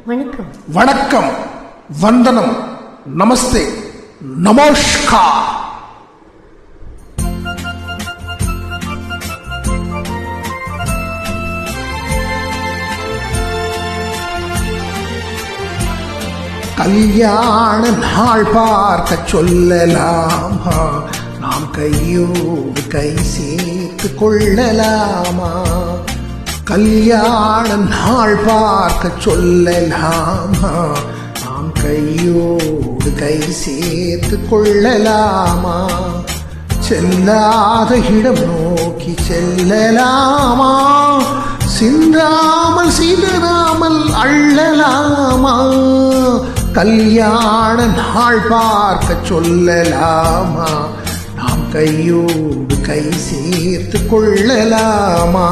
வணக்கம். வணக்கம், வந்தனம், நமஸ்தே, நமஸ்கார். கல்யாண நாள் பார்க்க சொல்லலாமா, நாம் கையோடு கை சேர்த்து கொள்ளலாமா? கல்யாண நாள் பார்க்க சொல்லலாமா, நாம் கையோடு கை சேர்த்து கொள்ளலாமா? செல்லாத இடம் நோக்கி செல்லலாமா, சிந்தாமல் சிதறாமல் அள்ளலாமா? கல்யாண நாள் பார்க்க சொல்லலாமா, நாம் கையோடு கை சேர்த்து கொள்ளலாமா?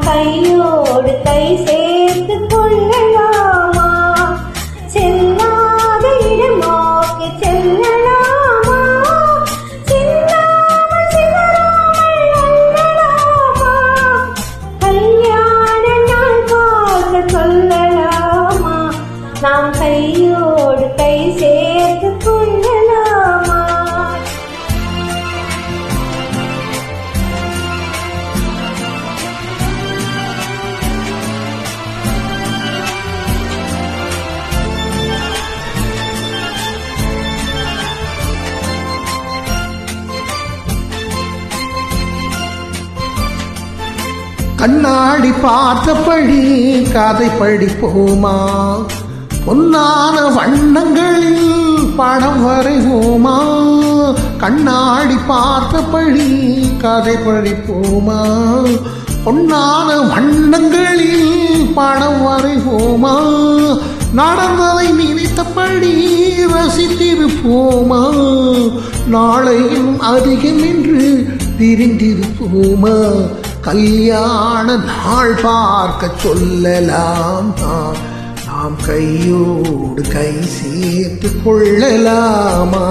கையோடு கை சேர்த்து கொள்ளலாமா, செல்லாத இடம் நோக்கி செல்லலாமா, சிந்தாமல் சிதறாமல் அள்ளலாமா? கல்யாண நாள் பார்க்க சொல்லலாமா, நாம் கையோடு கை சேர்த்து கொள்ளலாமா? கண்ணாடி பார்த்தபடி கதை படிப்போமா, பொன்னான வண்ணங்களில் படம் வரைவோமா? கண்ணாடி பார்த்தபடி கதை படிப்போமா, பொன்னான வண்ணங்களில் படம் வரைவோமா? நடந்ததை நினைத்தபடி ரசித்திருப்போமா? நாளையும் அதிகம் என்று பிரிந்திருப்போமா? கல்யாண நாள் பார்க்க சொல்லலாமா, நாம் கையோடு கை சேர்த்து கொள்ளலாமா?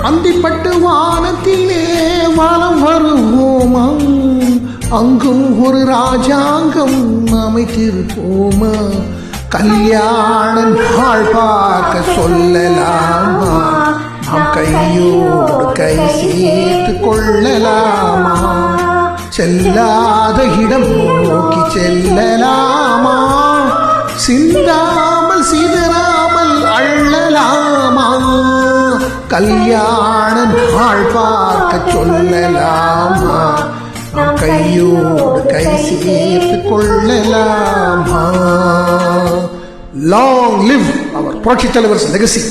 அந்திப்பட்டு வானத்திலே வலம் வருவோமா, அங்கும் ஒரு ராஜாங்கம் அமைத்திருப்போமா? கல்யாண நாள் பார்க்க சொல்லலாமா, நாம் கையோடு கை சேர்த்து கொள்ளலாமா? செல்லாத இடம் நோக்கி செல்லலாமா, சிந்தாமல் சிதறாமல் அள்ளலாமா? கல்யாண நாள் பார்க்க சொல்லலாமா, நாம் கையோடு கை சேர்த்து கொள்ளலாமா? லாங் லிவ் அவர் புரட்சித் தலைவர் லெகசி.